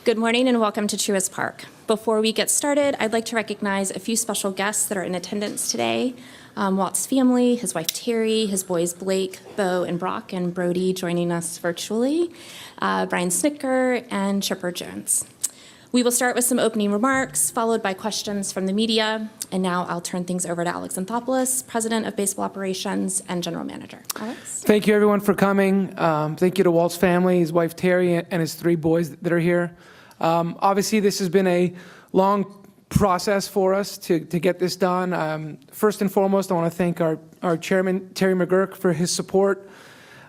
Good morning and welcome to Truist Park. Before we get started, I'd like to recognize a few special guests that are in attendance today. Walt's family, his wife Terry, his boys Blake, Bo, and Brock, and Brody joining us virtually, Brian Snicker, and Chipper Jones. We will start with some opening remarks, followed by questions from the media. And now I'll turn things over to Alex Anthopoulos, President of Baseball Operations and General Manager. Alex? Thank you, everyone, for coming. Thank you to Walt's family, his wife Terry, and his 3 boys that are here. Obviously, this has been a long process for us to get this done. First and foremost, I want to thank our chairman, Terry McGurk, for his support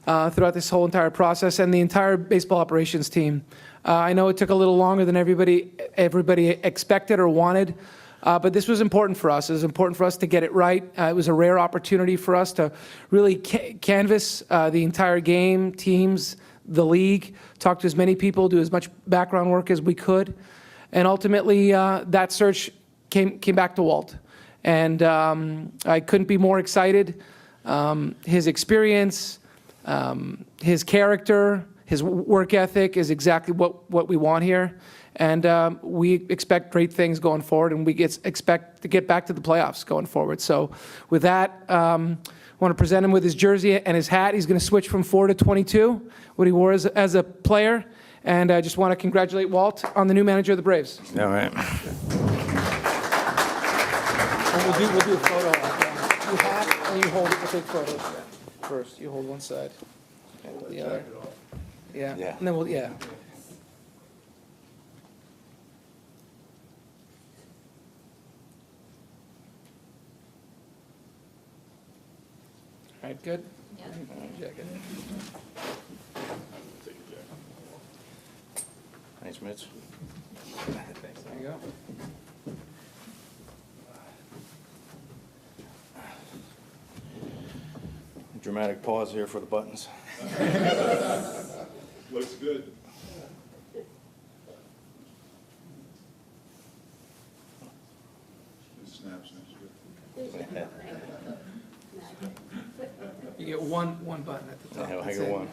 throughout this whole entire process, and the entire baseball operations team. I know it took a little longer than everybody expected or wanted, but this was important for us. It was important for us to get it right. It was a rare opportunity for us to really canvass the entire game, teams, the league, talk to as many people, do as much background work as we could. And ultimately, that search came back to Walt. And I couldn't be more excited. His experience, his character, his work ethic is exactly what we want here. And we expect great things going forward, and we expect to get back to the playoffs going forward. So with that, I want to present him with his jersey and his hat. He's going to switch from 4 to 22, what he wore as a player. And I just want to congratulate Walt on the new manager of the Braves. All right. And we'll do a photo. You hat, and you hold it. We'll take photos first. You hold one side, and the other. Yeah. And then we'll, yeah. All right, good? Yeah. Jacket. Thanks, Mitch. Thanks, there you go. Dramatic pause here for the buttons. Looks good. It snaps next to it. You get one button at the top. I That's got it. one.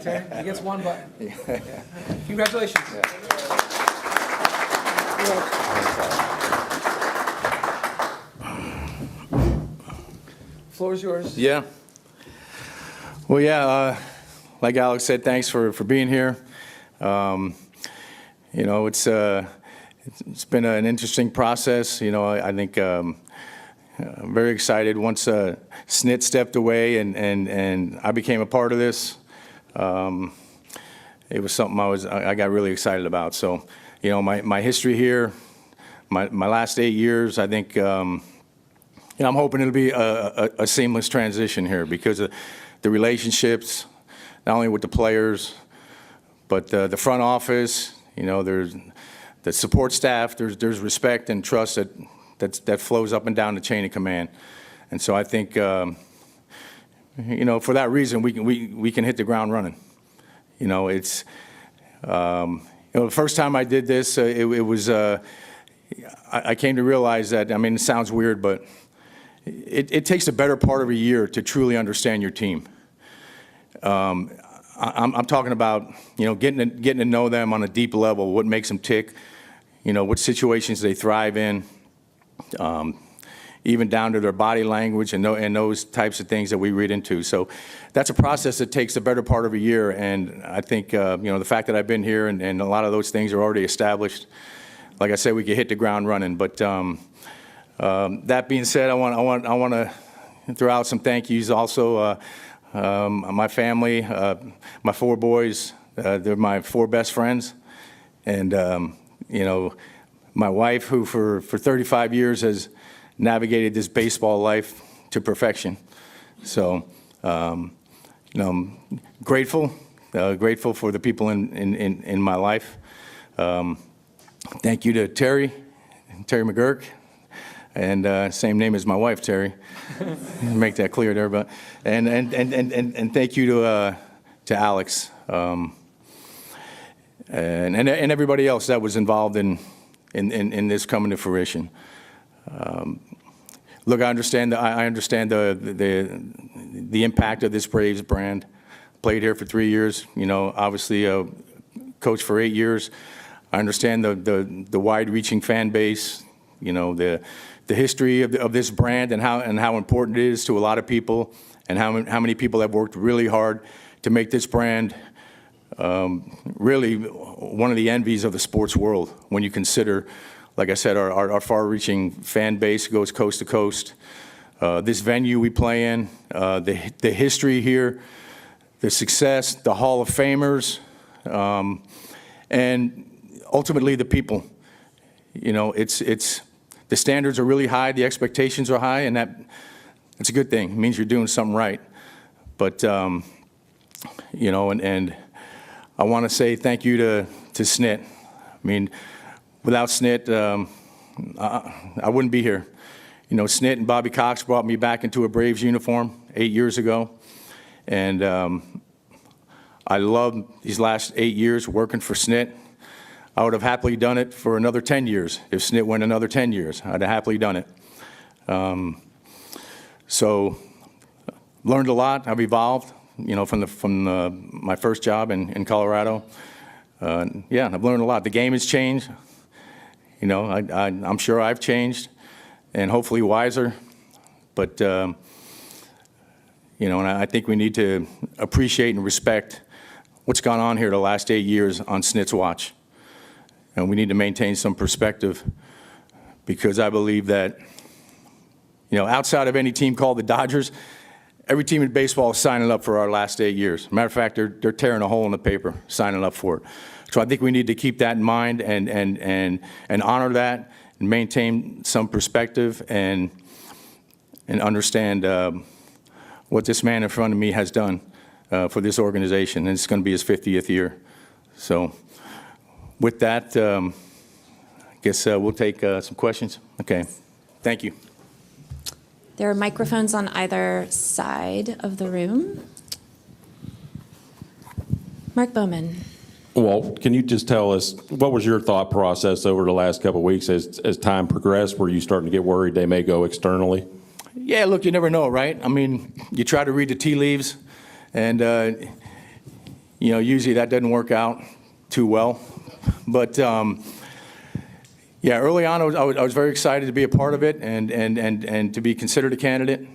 Terry, he gets one button. Yeah. Congratulations. Floor is yours. Yeah. Well, yeah, like Alex said, thanks for being here. You know, it's been an interesting process. You know, I think I'm very excited once Snit stepped away and I became a part of this. It was something I got really excited about. So, you know, my history here, my last 8 years, I think, you know, I'm hoping it'll be a seamless transition here because of the relationships, not only with the players, but the front office. You know, there's the support staff. There's respect and trust that flows up and down the chain of command. And so I think, you know, for that reason, we can hit the ground running. You know, it's you know, the first time I did this, it was I came to realize that, I mean, it sounds weird, but it takes the better part of a year to truly understand your team. I'm talking about, you know, getting to know them on a deep level, what makes them tick, you know, what situations they thrive in, even down to their body language and those types of things that we read into. So that's a process that takes the better part of a year. And I think, you know, the fact that I've been here and a lot of those things are already established, like I said, we can hit the ground running. But that being said, I want to throw out some thank yous also. My family, my 4 boys, they're my 4 best friends. And, you know, my wife, who for 35 years has navigated this baseball life to perfection. So, you know, I'm grateful for the people in my life. Thank you to Terry McGurk. And same name as my wife, Terry. Make that clear there, but and thank you to Alex and everybody else that was involved in this coming to fruition. Look, I understand the impact of this Braves brand. Played here for 3 years. You know, obviously coached for 8 years. I understand the wide-reaching fan base, the history of this brand and how important it is to a lot of people, and how many people have worked really hard to make this brand really one of the envies of the sports world. When you consider, like I said, our far-reaching fan base goes coast to coast. This venue we play in, the history here, the success, the Hall of Famers, and ultimately the people. The standards are really high, the expectations are high, and that's a good thing. It means you're doing something right. But and I want to say thank you to SNIT. I mean, without SNIT, I wouldn't be here. SNIT and Bobby Cox brought me back into a Braves uniform 8 years ago, and I loved these last 8 years working for SNIT. I would have happily done it for another 10 years. If SNIT went another 10 years, I'd have happily done it. So learned a lot. I've evolved, from my first job in Colorado. Yeah, I've learned a lot. The game has changed. I'm sure I've changed, and hopefully wiser. But and I think we need to appreciate and respect what's gone on here the last 8 years on SNIT's watch. And we need to maintain some perspective, because I believe that, outside of any team called the Dodgers, every team in baseball is signing up for our last 8 years. Matter of fact, they're tearing a hole in the paper, signing up for it. So I think we need to keep that in mind and honor that, and maintain some perspective, and understand what this man in front of me has done for this organization. And it's going to be his 50th year. So with that, I guess we'll take some questions. Okay. Thank you. There are microphones on either side of the room. Mark Bowman. Walt, can you just tell us, what was your thought process over the last couple of weeks as time progressed? Were you starting to get worried they may go externally? Yeah, look, you never know, right? I mean, you try to read the tea leaves, and, usually that doesn't work out too well. But, yeah, early on, I was very excited to be a part of it and to be considered a candidate.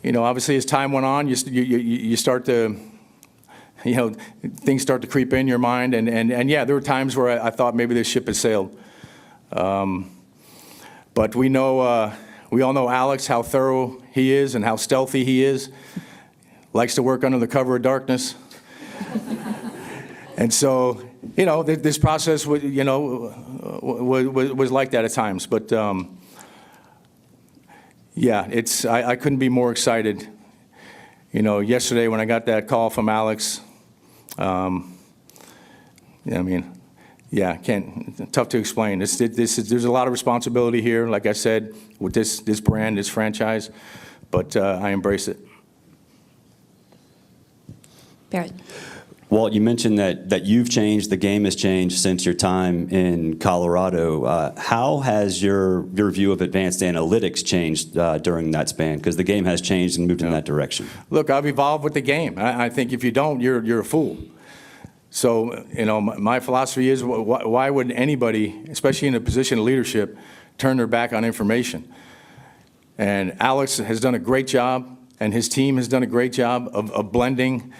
Obviously, as time went on, you start to, things start to creep in your mind. And yeah, there were times where I thought maybe this ship has sailed. But we all know Alex, how thorough he is and how stealthy he is. Likes to work under the cover of darkness. And so, this process was like that at times. But yeah, I couldn't be more excited. Yesterday when I got that call from Alex, tough to explain. There's a lot of responsibility here, like I said, with this brand, this franchise, but I embrace it. Barrett. Walt, you mentioned that you've changed, the game has changed since your time in Colorado. How has your view of advanced analytics changed during that span? Because the game has changed and moved in that direction. Look, I've evolved with the game. I think if you don't, you're a fool. So, my philosophy is, why would anybody, especially in a position of leadership, turn their back on information? And Alex has done a great job, and his team has done a great job of blending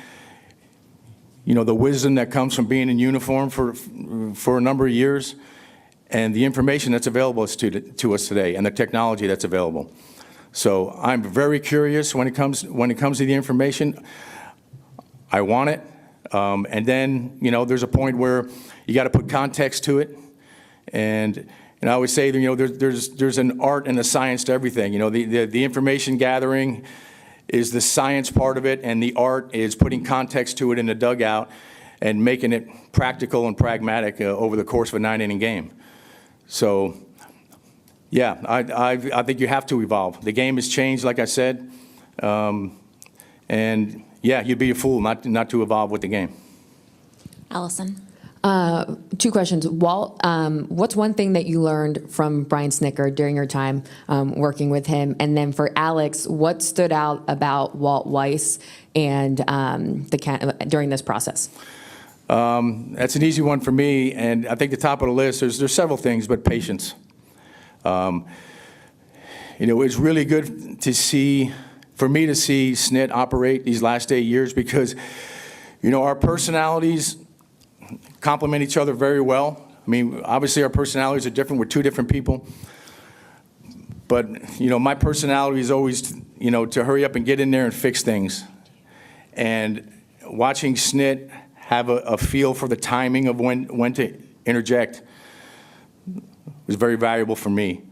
the wisdom that comes from being in uniform for a number of years, and the information that's available to us today, and the technology that's available. So I'm very curious when it comes to the information. I want it, and then there's a point where you got to put context to it, and I always say there's an art and a science to everything. The information gathering is the science part of it, and the art is putting context to it in the dugout and making it practical and pragmatic over the course of a 9-inning game. So, yeah, I think you have to evolve. The game has changed, like I said, and yeah, you'd be a fool not to evolve with the game. Allison. 2 questions. Walt, what's one thing that you learned from Brian Snitker during your time working with him? And then for Alex, what stood out about Walt Weiss and during this process? That's an easy one for me, and I think the top of the list, there's several things, but patience. It's really good to see, for me to see SNIT operate these last 8 years because, our personalities complement each other very well. I mean, obviously our personalities are different. We're two different people. But, my personality is always, to hurry up and get in there and fix things. And watching SNIT have a feel for the timing of when to interject was very valuable for me.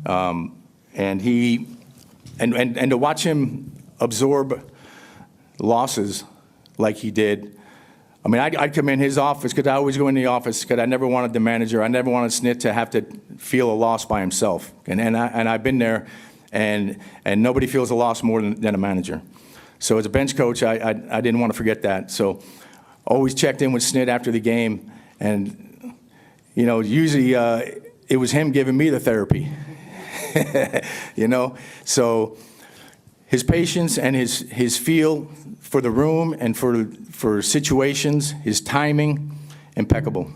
And to watch him absorb losses like he did. I mean, I'd come in his office, because I always go in the office, because I never wanted the manager, I never wanted SNIT to have to feel a loss by himself. And I've been there, and nobody feels a loss more than a manager. So as a bench coach, I didn't want to forget that. So always checked in with SNIT after the game, and, usually it was him giving me the therapy. So his patience and his feel for the room and for situations, his timing, impeccable.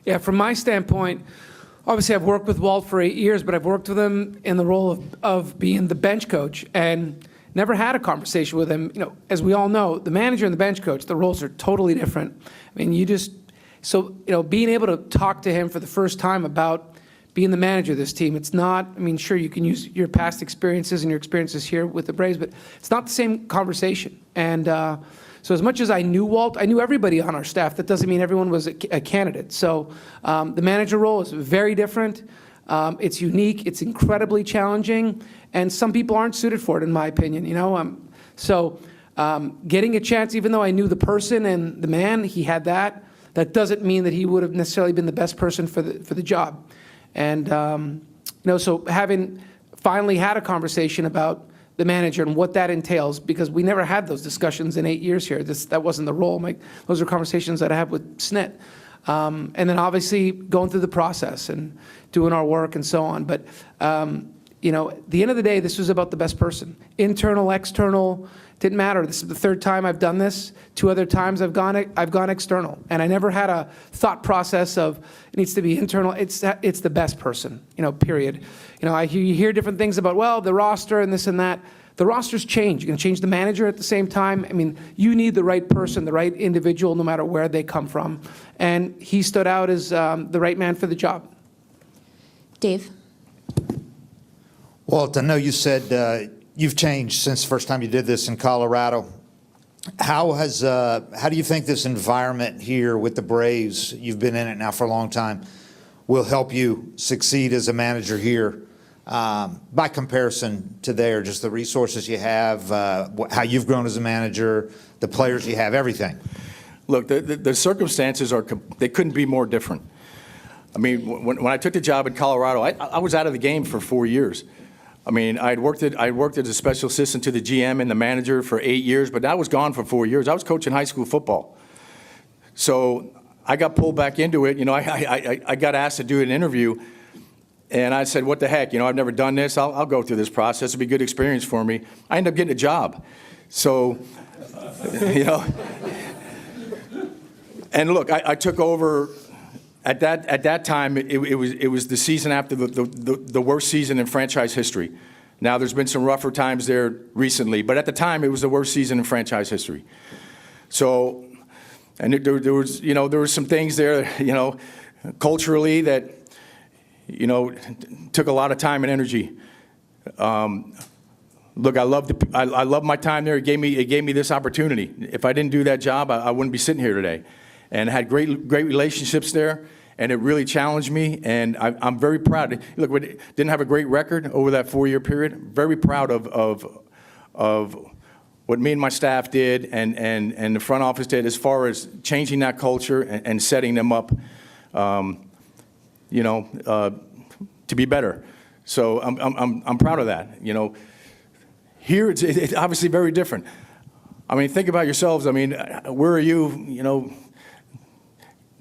Yeah, from my standpoint, obviously I've worked with Walt for 8 years, but I've worked with him in the role of being the bench coach and never had a conversation with him. As we all know, the manager and the bench coach, the roles are totally different. I mean, being able to talk to him for the first time about being the manager of this team, it's not, sure, you can use your past experiences and your experiences here with the Braves, but it's not the same conversation. And so as much as I knew Walt, I knew everybody on our staff. That doesn't mean everyone was a candidate. So the manager role is very different. It's unique. It's incredibly challenging. And some people aren't suited for it, in my opinion. Getting a chance, even though I knew the person and the man, he had that doesn't mean that he would have necessarily been the best person for the job. And, so having finally had a conversation about the manager and what that entails, because we never had those discussions in 8 years here. That wasn't the role. Those are conversations that I have with SNIT. And then obviously going through the process and doing our work and so on. But, at the end of the day, this was about the best person. Internal, external, didn't matter. This is the third time I've done this. 2 other times I've gone external. And I never had a thought process of it needs to be internal. It's the best person, period. You hear different things about, well, the roster and this and that. The rosters change. You're going to change the manager at the same time. You need the right person, the right individual, no matter where they come from. And he stood out as the right man for the job. Dave? Walt, I know you said you've changed since the first time you did this in Colorado. How do you think this environment here with the Braves, you've been in it now for a long time, will help you succeed as a manager here by comparison to there, just the resources you have, how you've grown as a manager, the players you have, everything? Look, the circumstances they couldn't be more different. When I took the job in Colorado, I was out of the game for 4 years. I worked as a special assistant to the GM and the manager for 8 years, but I was gone for 4 years. I was coaching high school football. So I got pulled back into it. I got asked to do an interview, and I said, what the heck? I've never done this. I'll go through this process. It'll be a good experience for me. I ended up getting a job. So, and look, I took over. At that time, it was the season after the worst season in franchise history. Now, there's been some rougher times there recently, but at the time, it was the worst season in franchise history. So, and there were some things there, culturally that, took a lot of time and energy. Look, I loved my time there. It gave me this opportunity. If I didn't do that job, I wouldn't be sitting here today. And I had great relationships there, and it really challenged me, and I'm very proud. Look, we didn't have a great record over that 4-year period. Very proud of what me and my staff did and the front office did as far as changing that culture and setting them up, to be better. So I'm proud of that. Here it's obviously very different. Think about yourselves. Where are you,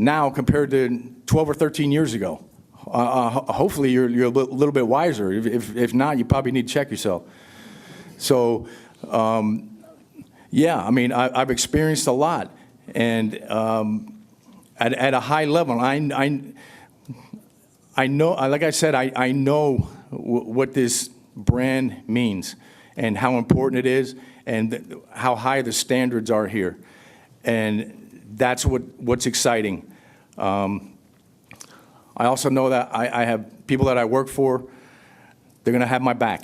now compared to 12 or 13 years ago? Hopefully you're a little bit wiser. If not, you probably need to check yourself. So, yeah, I've experienced a lot. And at a high level, I know, like I said, I know what this brand means and how important it is and how high the standards are here. And that's what's exciting. I also know that I have people that I work for, they're going to have my back.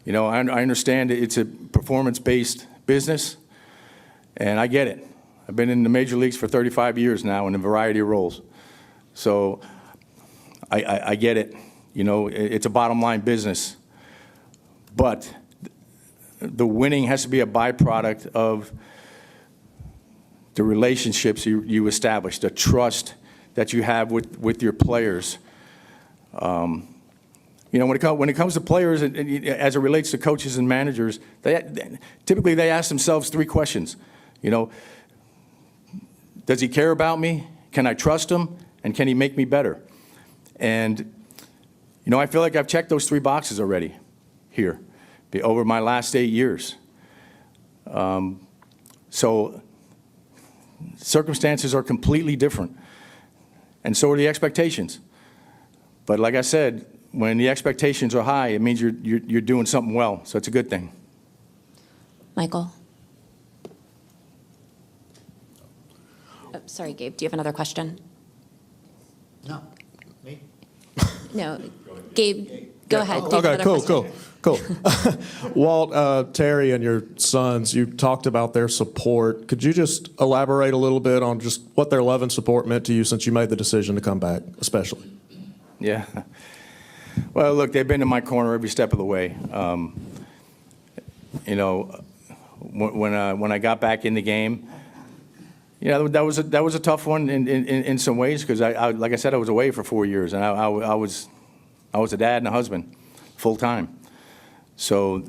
You know, I understand it's a performance-based business, and I get it. I've been in the major leagues for 35 years now in a variety of roles. So I get it. You know, it's a bottom-line business. But the winning has to be a byproduct of the relationships you establish, the trust that you have with your players. You know, when it comes to players, as it relates to coaches and managers, typically they ask themselves 3 questions. You know, does he care about me? Can I trust him? And can he make me better? And, you know, I feel like I've checked those 3 boxes already here over my last 8 years. So circumstances are completely different, and so are the expectations. But like I said, when the expectations are high, it means you're doing something well, so it's a good thing. Michael? Oh, sorry, Gabe, do you have another question? No. Me? No, Gabe, go ahead. Do you have Okay, another cool. question? Walt, Terry, and your sons, you talked about their support. Could you just elaborate a little bit on just what their love and support meant to you since you made the decision to come back, especially? Yeah. Well, look, they've been in my corner every step of the way. You know, when I got back in the game, you know, that was a tough one in some ways because like I said, I was away for 4 years, and I was a dad and a husband full time. So,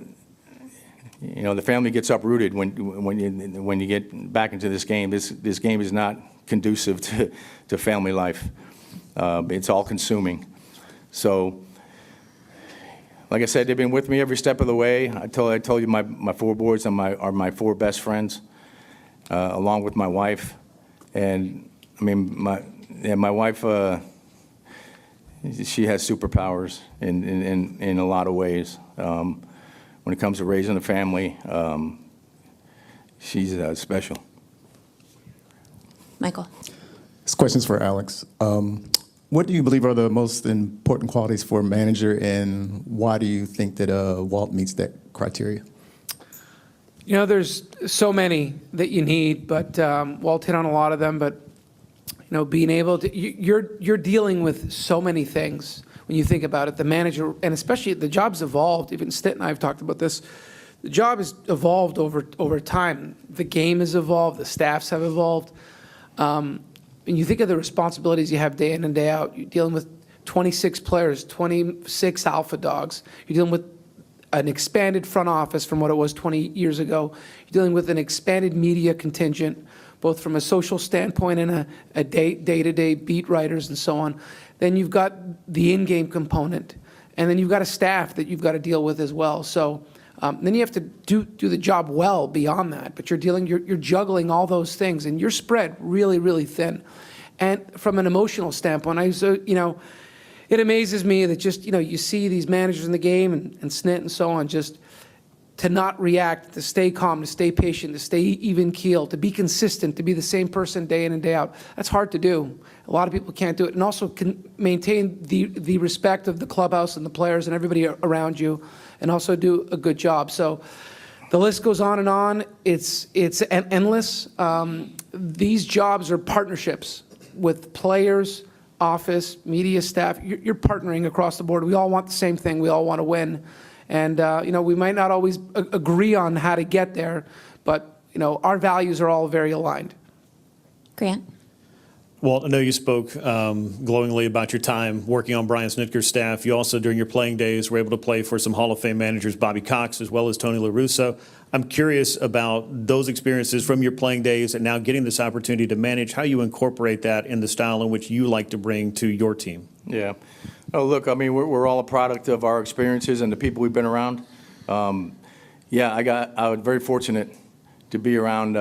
you know, the family gets uprooted when you get back into this game. This game is not conducive to family life. It's all consuming. So, like I said, they've been with me every step of the way. I told you my 4 boys are my 4 best friends, along with my wife. And I mean, my wife, she has superpowers in a lot of ways. When it comes to raising a family, she's special. Michael? This question's for Alex. What do you believe are the most important qualities for a manager, and why do you think that Walt meets that criteria? You know, there's so many that you need, but Walt hit on a lot of them. But you know, being able to, you're dealing with so many things when you think about it. The manager, and especially the job's evolved. Even Stitt and I have talked about this. The job has evolved over time. The game has evolved. The staffs have evolved. And you think of the responsibilities you have day in and day out. You're dealing with 26 players, 26 alpha dogs. You're dealing with an expanded front office from what it was 20 years ago. You're dealing with an expanded media contingent, both from a social standpoint and a day-to-day beat writers and so on. Then you've got the in-game component, and then you've got a staff that you've got to deal with as well. So then you have to do the job well beyond that, but you're juggling all those things, and you're spread really, really thin. And from an emotional standpoint, it amazes me that just, you see these managers in the game and Snit and so on, just to not react, to stay calm, to stay patient, to stay even keeled, to be consistent, to be the same person day in and day out. That's hard to do. A lot of people can't do it, and also can maintain the respect of the clubhouse and the players and everybody around you, and also do a good job. So the list goes on and on. It's endless. These jobs are partnerships with players, office, media staff. You're partnering across the board. We all want the same thing. We all want to win. And, we might not always agree on how to get there, but, our values are all very aligned. Grant? Walt, I know you spoke glowingly about your time working on Brian Snitker's staff. You also, during your playing days, were able to play for some Hall of Fame managers, Bobby Cox, as well as Tony La Russa. I'm curious about those experiences from your playing days and now getting this opportunity to manage, how you incorporate that in the style in which you like to bring to your team. Yeah. Oh, look, I mean, we're all a product of our experiences and the people we've been around. I was very fortunate to be around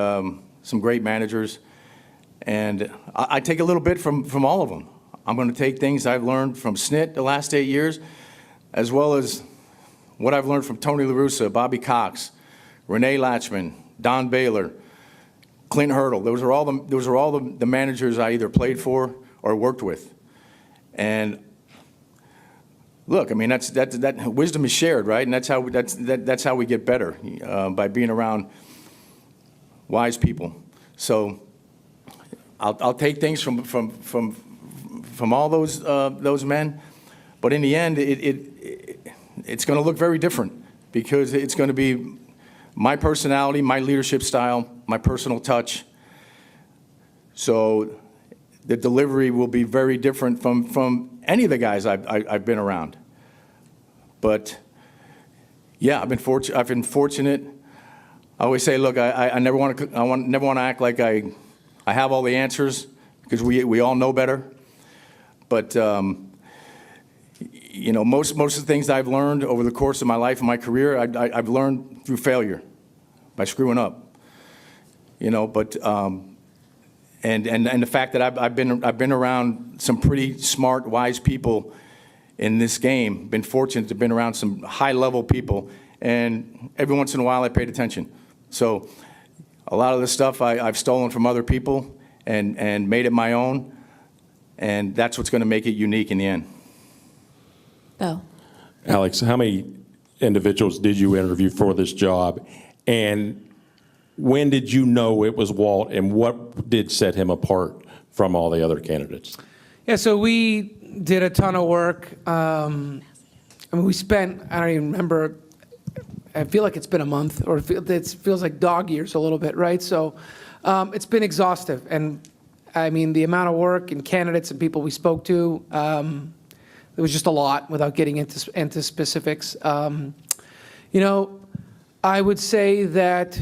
some great managers And I take a little bit from all of them. I'm going to take things I've learned from Snit the last 8 years, as well as what I've learned from Tony La Russa, Bobby Cox, Renee Latchman, Don Baylor, Clint Hurdle. Those are all the managers I either played for or worked with. And look, I mean, that wisdom is shared, right? And that's how we get better, by being around wise people. So I'll take things from all those men, but in the end, it's going to look very different, because it's going to be my personality, my leadership style, my personal touch. So the delivery will be very different from any of the guys I've been around. But yeah, I've been fortunate. I always say, look, I never want to act like I have all the answers, because we all know better. But you know, most of the things I've learned over the course of my life and my career, I've learned through failure, by screwing up. You know, but and the fact that I've been around some pretty smart, wise people in this game. Been fortunate to have been around some high-level people, and every once in a while I paid attention. So a lot of the stuff I've stolen from other people and made it my own, and that's what's going to make it unique in the end. Bo. Alex, how many individuals did you interview for this job? And when did you know it was Walt, and what did set him apart from all the other candidates? Yeah, so we did a ton of work. I mean, we spent, I don't even remember, I feel like it's been a month, or it feels like dog years a little bit, right? So it's been exhaustive. And I mean, the amount of work and candidates and people we spoke to, it was just a lot without getting into specifics. You know, I would say that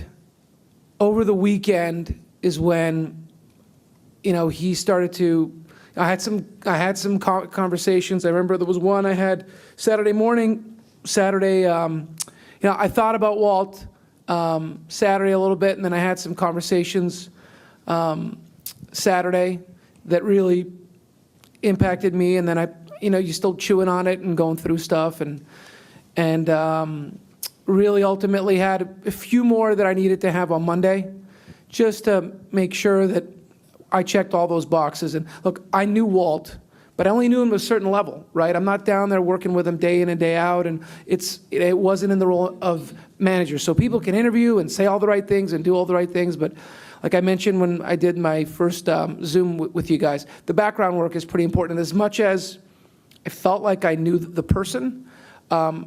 over the weekend is when, you know, he started to, I had some conversations. I remember there was one I had Saturday morning, you know, I thought about Walt Saturday a little bit, and then I had some conversations Saturday that really impacted me, and then you're still chewing on it and going through stuff, and really ultimately had a few more that I needed to have on Monday, just to make sure that I checked all those boxes. And look, I knew Walt, but I only knew him to a certain level, right? I'm not down there working with him day in and day out, and it wasn't in the role of manager. So people can interview and say all the right things and do all the right things, but like I mentioned when I did my first Zoom with you guys, the background work is pretty important. As much as I felt like I knew the person,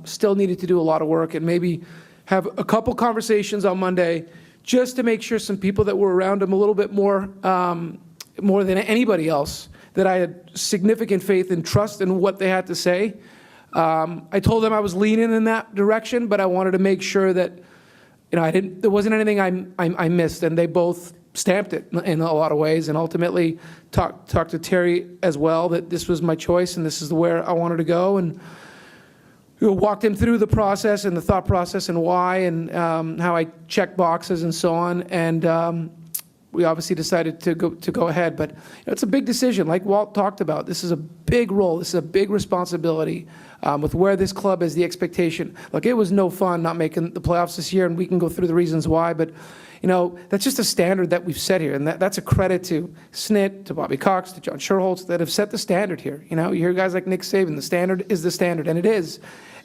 still needed to do a lot of work, and maybe have a couple conversations on Monday just to make sure some people that were around him a little bit more than anybody else, that I had significant faith and trust in what they had to say. I told them I was leaning in that direction, but I wanted to make sure that, you know, there wasn't anything I missed, and they both stamped it in a lot of ways, and ultimately talked to Terry as well, that this was my choice and this is where I wanted to go, and walked him through the process and the thought process and why, and how I check boxes and so on, and we obviously decided to go ahead. But it's a big decision, like Walt talked about. This is a big role. This is a big responsibility with where this club is, the expectation. Look, it was no fun not making the playoffs this year, and we can go through the reasons why. But you know, that's just a standard that we've set here, and that's a credit to Snit, to Bobby Cox, to John Sherholtz, that have set the standard here. You know, you hear guys like Nick Saban. The standard is the standard, and it is.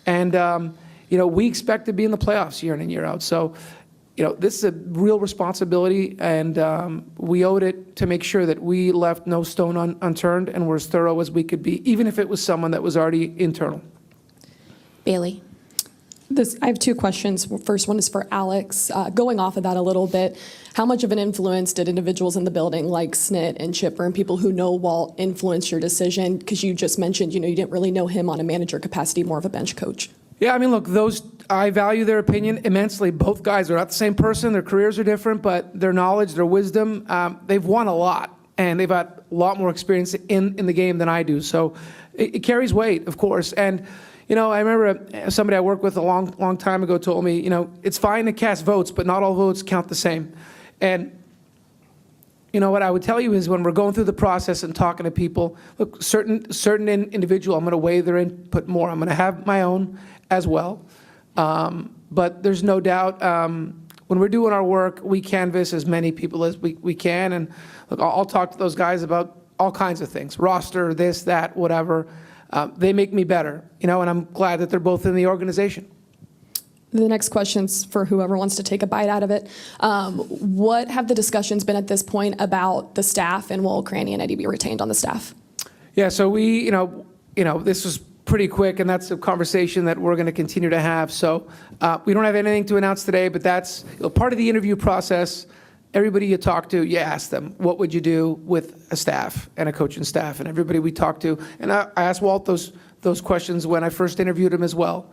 And you know, we expect to be in the playoffs year in and year out. So, you know, this is a real responsibility, and we owed it to make sure that we left no stone unturned and were as thorough as we could be, even if it was someone that was already internal. Bailey. I have two questions. First one is for Alex. Going off of that a little bit, how much of an influence did individuals in the building like Snit and Chipper and people who know Walt influence your decision? Because you just mentioned, you know, you didn't really know him on a manager capacity, more of a bench coach. Yeah, I mean, look, I value their opinion immensely. Both guys are not the same person. Their careers are different, but their knowledge, their wisdom, they've won a lot, and they've got a lot more experience in the game than I do. So it carries weight, of course. And you know, I remember somebody I worked with a long time ago told me, you know, it's fine to cast votes, but not all votes count the same. And you know, what I would tell you is when we're going through the process and talking to people, look, certain individual, I'm going to weigh their input more. I'm going to have my own as well. But there's no doubt when we're doing our work, we canvass as many people as we can. And look, I'll talk to those guys about all kinds of things, roster, this, that, whatever. They make me better, you know, and I'm glad that they're both in the organization. The next question's for whoever wants to take a bite out of it. What have the discussions been at this point about the staff, and will Cranny and Eddie be retained on the staff? Yeah, so we, you know, this was pretty quick, and that's a conversation that we're going to continue to have. So we don't have anything to announce today, but that's part of the interview process. Everybody you talk to, you ask them, what would you do with a staff and a coaching staff? And everybody we talk to, and I asked Walt those questions when I first interviewed him as well.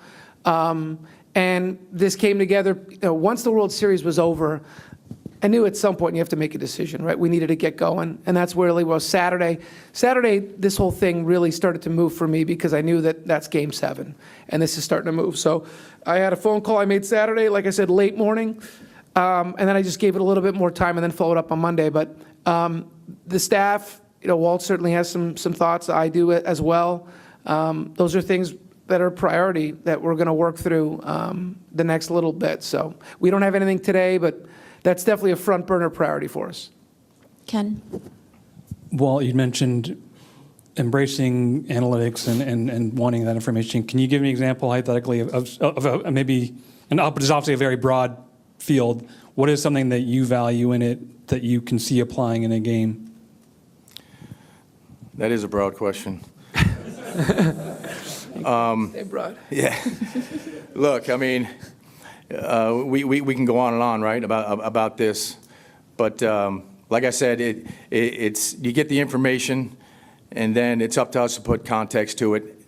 And this came together, you know, once the World Series was over, I knew at some point you have to make a decision, right? We needed to get going, and that's where really was Saturday. Saturday, this whole thing really started to move for me because I knew that that's Game 7, and this is starting to move. So I had a phone call I made Saturday, like I said, late morning, and then I just gave it a little bit more time and then followed up on Monday. But the staff, you know, Walt certainly has some thoughts. I do as well. Those are things that are priority that we're going to work through the next little bit. So we don't have anything today, but that's definitely a front burner priority for us. Ken? Walt, you mentioned embracing analytics and wanting that information. Can you give me an example, hypothetically, of maybe, and it's obviously a very broad field, what is something that you value in it that you can see applying in a game? That is a broad question. Hey, broad. Yeah. Look, I mean, we can go on and on, right, about this. But like I said, it's you get the information, and then it's up to us to put context to it.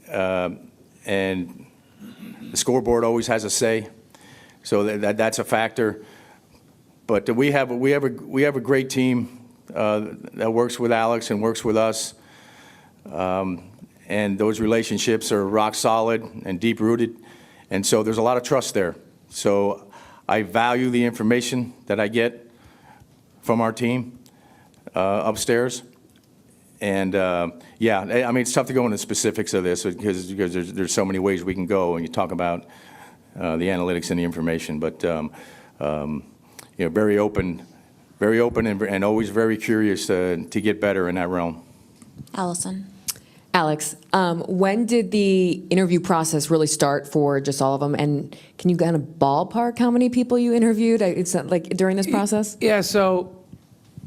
And the scoreboard always has a say, so that's a factor. But we have a great team that works with Alex and works with us. And those relationships are rock solid and deep rooted. And so there's a lot of trust there. So I value the information that I get from our team upstairs. And yeah, I mean, it's tough to go into specifics of this because there's so many ways we can go when you talk about the analytics and the information. But you know, very open and always very curious to get better in that realm. Allison? Alex, when did the interview process really start for just all of them? And can you kind of ballpark how many people you interviewed? It's not like during this process? Yeah, so,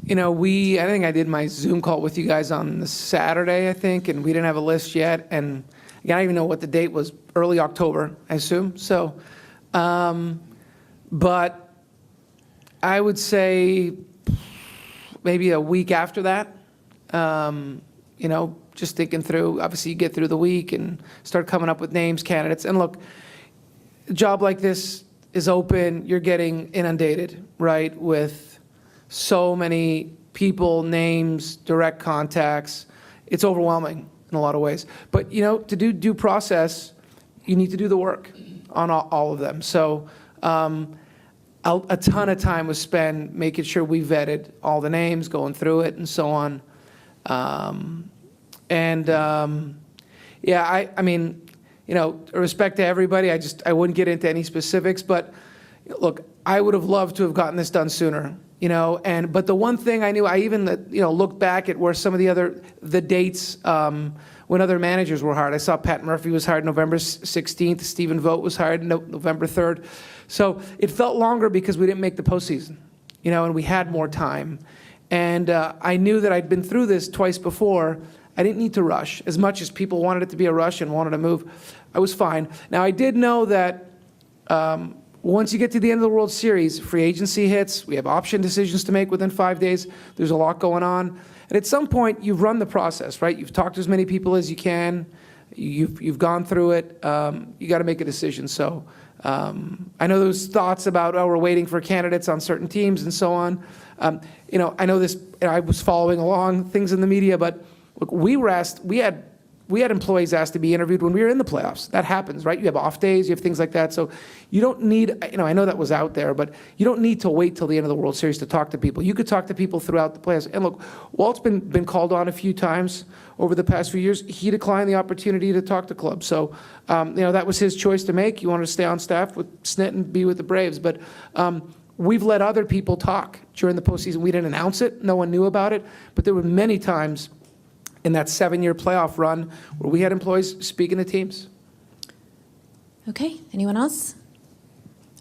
you know, I think I did my Zoom call with you guys on the Saturday, I think, and we didn't have a list yet. And I don't even know what the date was, early October, I assume. So, but I would say maybe a week after that, you know, just thinking through, obviously you get through the week and start coming up with names, candidates. And look, a job like this is open. You're getting inundated, right, with so many people, names, direct contacts. It's overwhelming in a lot of ways. But, you know, to do due process, you need to do the work on all of them. So a ton of time was spent making sure we vetted all the names, going through it and so on. Yeah, I mean, you know, respect to everybody, I wouldn't get into any specifics, but look, I would have loved to have gotten this done sooner, you know, but the one thing I knew, I even, you know, looked back at where some of the dates when other managers were hired. I saw Pat Murphy was hired November 16th, Stephen Vogt was hired November 3rd. So it felt longer because we didn't make the postseason, you know, and we had more time. And I knew that I'd been through this twice before. I didn't need to rush. As much as people wanted it to be a rush and wanted to move, I was fine. Now, I did know that once you get to the end of the World Series, free agency hits, we have option decisions to make within 5 days, there's a lot going on. And at some point, you've run the process, right? You've talked to as many people as you can. You've gone through it. You got to make a decision. So I know those thoughts about, oh, we're waiting for candidates on certain teams and so on. You know, I know this, I was following along things in the media, but look, we had we had employees asked to be interviewed when we were in the playoffs. That happens, right? You have off days, you have things like that. So you don't need, I know that was out there, but you don't need to wait till the end of the World Series to talk to people. You could talk to people throughout the playoffs. And look, Walt's been called on a few times over the past few years. He declined the opportunity to talk to clubs. So, that was his choice to make. He wanted to stay on staff with Snit and be with the Braves. But we've let other people talk during the postseason. We didn't announce it. No one knew about it. But there were many times in that 7-year playoff run where we had employees speaking to teams. Okay, anyone else?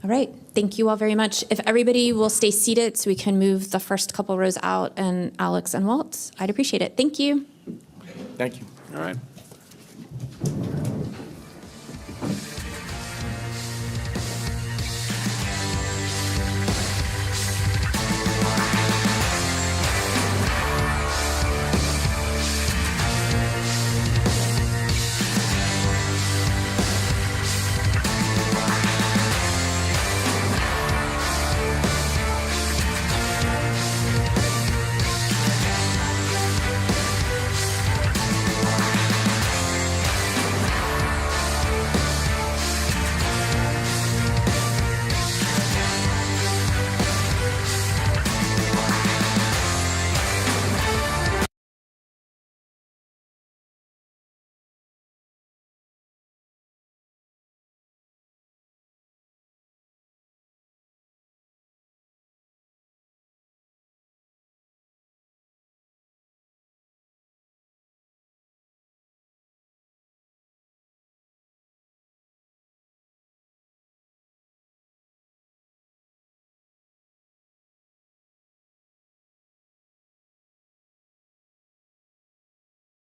All right, thank you all very much. If everybody will stay seated so we can move the first couple rows out, and Alex and Walt, I'd appreciate it. Thank you. Thank you. All right.